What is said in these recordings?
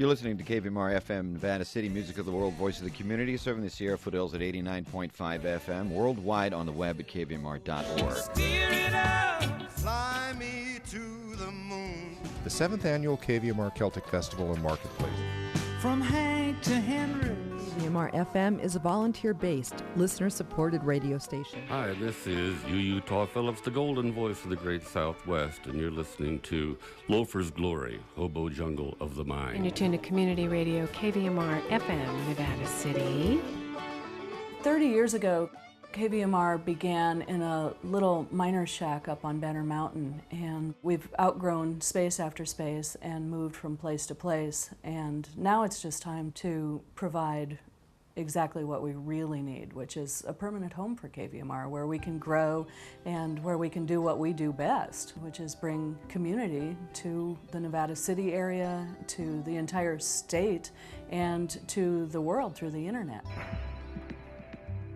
You're listening to KVMR FM, Nevada City, music of the world, voice of the community, serving the Sierra foothills at 89.5 FM, worldwide on the web at kvmr.org. Steer it up, fly me to the moon. The 7th Annual KVMR Celtic Festival and Marketplace. From Hank to Henry. KVMR FM is a volunteer-based, listener-supported radio station. Hi, this is Utah Phillips, the golden voice of the great Southwest, and you're listening to Loafer's Glory, Hobo Jungle of the Mind. And you're tuned to Community Radio, KVMR FM, Nevada City. 30 years ago, KVMR began in a little miner shack up on Banner Mountain, and we've outgrown space after space and moved from place to place, and now it's just time to provide exactly what we really need, which is a permanent home for KVMR where we can grow and where we can do what we do best, which is bring community to the Nevada City area, to the entire state, and to the world through the internet.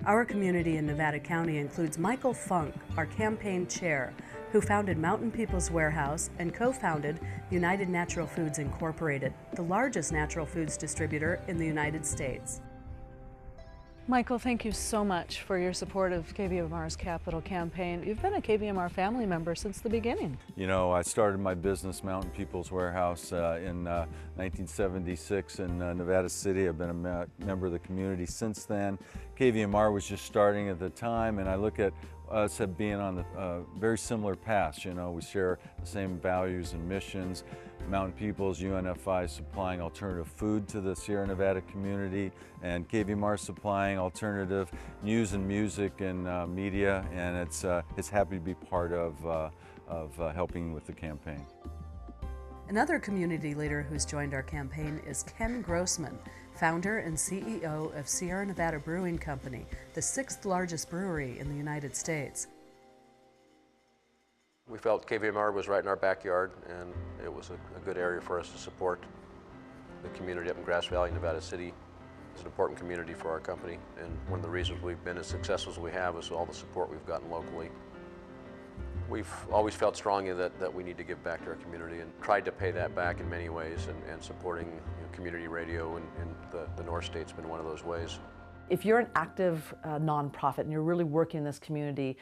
Our community in Nevada County includes Michael Funk, our campaign chair, who founded Mountain People's Warehouse and co-founded United Natural Foods Incorporated, the largest natural foods distributor in the United States. Michael, thank you so much for your support of KVMR's Capital Campaign. You've been a KVMR family member since the beginning. You know, I started my business, Mountain People's Warehouse, in 1976 in Nevada City. I've been a member of the community since then. KVMR was just starting at the time, and I look at us as being on a very similar paths. You know, we share the same values and missions. Mountain People's, UNFI supplying alternative food to the Sierra Nevada community, and KVMR supplying alternative news and music and media, and it's happy to be part of helping with the campaign. Another community leader who's joined our campaign is Ken Grossman, founder and CEO of Sierra Nevada Brewing Company, the 6th largest brewery in the United States. We felt KVMR was right in our backyard, and it was a good area for us to support. The community up in Grass Valley, Nevada City is an important community for our company, and one of the reasons we've been as successful as we have is all the support we've gotten locally. We've always felt strongly that we need to give back to our community and tried to pay that back in many ways, and supporting community radio in the North State's been one of those ways. If you're an active nonprofit and you're really working in this community,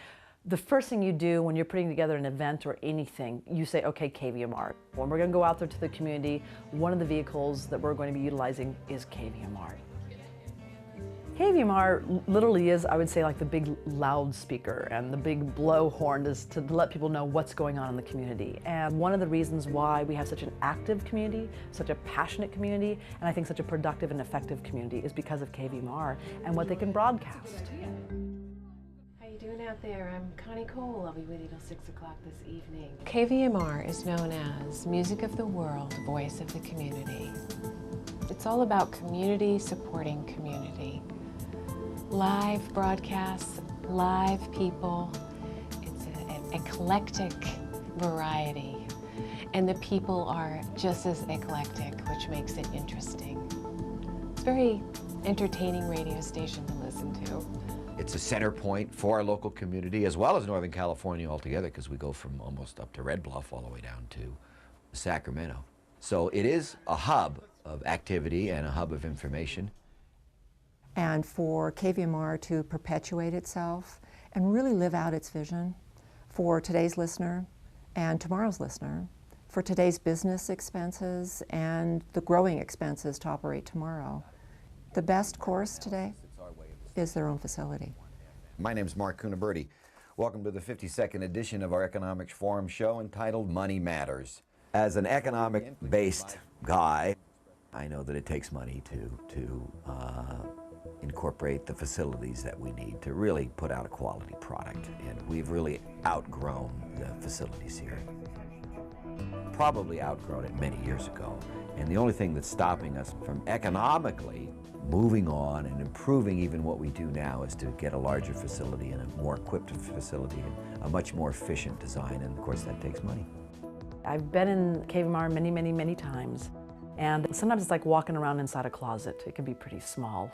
the first thing you do when you're putting together an event or anything, you say, okay, KVMR. When we're going to go out there to the community, one of the vehicles that we're going to be utilizing is KVMR. KVMR literally is, I would say, like the big loudspeaker and the big blowhorn is to let people know what's going on in the community. And one of the reasons why we have such an active community, such a passionate community, and I think such a productive and effective community is because of KVMR and what they can broadcast. Doing out there? I'm Connie Cole. I'll be with you till 6 o'clock this evening. KVMR is known as Music of the World, Voice of the Community. It's all about community supporting community. Live broadcasts, live people. It's an eclectic variety. And the people are just as eclectic, which makes it interesting. It's a very entertaining radio station to listen to. It's a center point for our local community, as well as Northern California altogether, because we go from almost up to Red Bluff all the way down to Sacramento. So it is a hub of activity and a hub of information. And for KVMR to perpetuate itself and really live out its vision for today's listener and tomorrow's listener, for today's business expenses and the growing expenses to operate tomorrow. The best course today is their own facility. My name's Mark Cunaberti. Welcome to the 52nd edition of our Economics Forum show entitled Money Matters. As an economic-based guy, I know that it takes money to incorporate the facilities that we need to really put out a quality product, and we've really outgrown the facilities here. Probably outgrown it many years ago, and the only thing that's stopping us from economically moving on and improving even what we do now is to get a larger facility and a more equipped facility and a much more efficient design, and of course that takes money. I've been in KVMR many, many, many times, and sometimes it's like walking around inside a closet. It can be pretty small.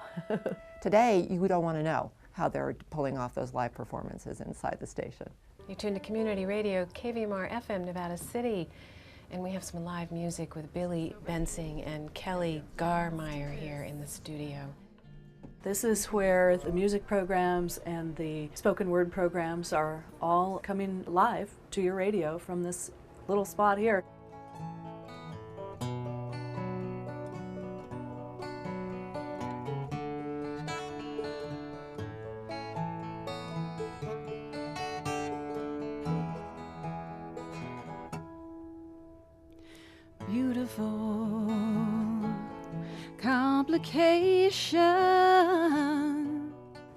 Today, you don't want to know how they're pulling off those live performances inside the station. You're tuned to Community Radio, KVMR FM, Nevada City. And we have some live music with Billy Bensing and Kelly Garmeyer here in the studio. This is where the music programs and the spoken word programs are all coming live to your radio from this little spot here. Beautiful complication.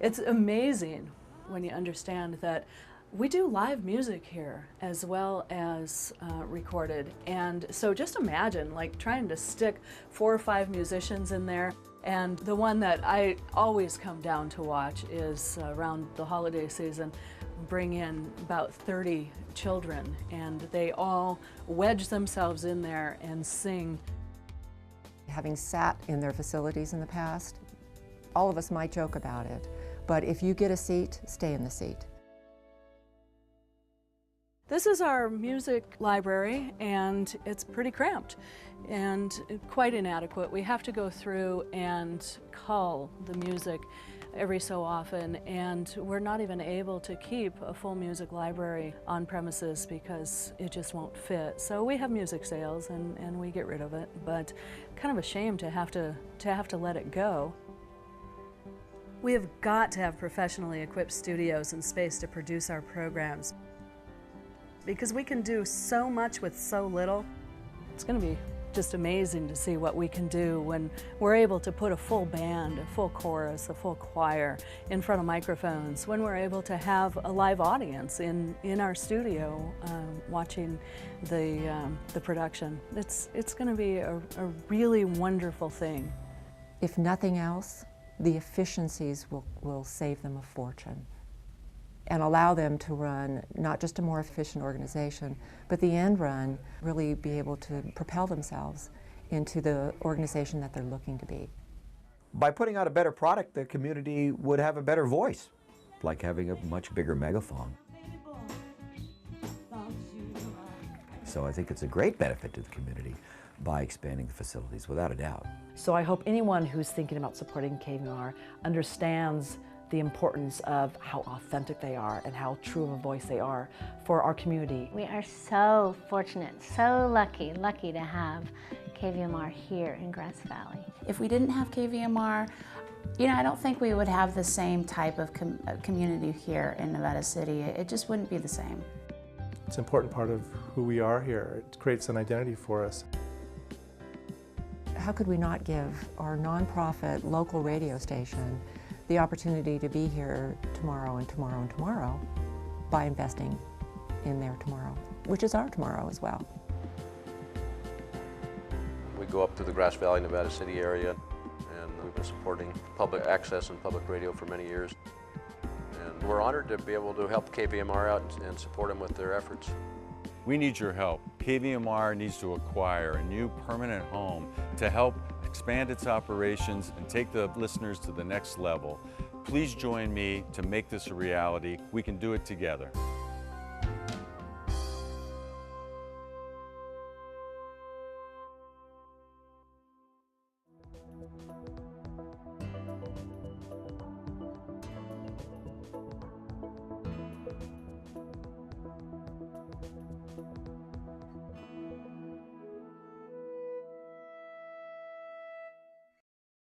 It's amazing when you understand that we do live music here as well as recorded. And so just imagine like trying to stick 4 or 5 musicians in there. And the one that I always come down to watch is around the holiday season, bring in about 30 children, and they all wedge themselves in there and sing. Having sat in their facilities in the past, all of us might joke about it, but if you get a seat, stay in the seat. This is our music library, and it's pretty cramped and quite inadequate. We have to go through and cull the music every so often, and we're not even able to keep a full music library on premises because it just won't fit. So we have music sales and we get rid of it, but kind of a shame to have to let it go. We have got to have professionally equipped studios and space to produce our programs, because we can do so much with so little. It's going to be just amazing to see what we can do when we're able to put a full band, a full chorus, a full choir in front of microphones, when we're able to have a live audience in our studio watching the production. It's going to be a really wonderful thing. If nothing else, the efficiencies will save them a fortune and allow them to run not just a more efficient organization, but the end run, really be able to propel themselves into the organization that they're looking to be. By putting out a better product, the community would have a better voice, like having a much bigger megaphone. So I think it's a great benefit to the community by expanding the facilities, without a doubt. So I hope anyone who's thinking about supporting KVMR understands the importance of how authentic they are and how true of a voice they are for our community. We are so fortunate, so lucky to have KVMR here in Grass Valley. If we didn't have KVMR, I don't think we would have the same type of community here in Nevada City. It just wouldn't be the same. It's an important part of who we are here. It creates an identity for us. How could we not give our nonprofit local radio station the opportunity to be here tomorrow and tomorrow and tomorrow by investing in their tomorrow, which is our tomorrow as well. We go up to the Grass Valley, Nevada City area, and we've been supporting public access and public radio for many years. And we're honored to be able to help KVMR out and support them with their efforts. We need your help. KVMR needs to acquire a new permanent home to help expand its operations and take the listeners to the next level. Please join me to make this a reality. We can do it together.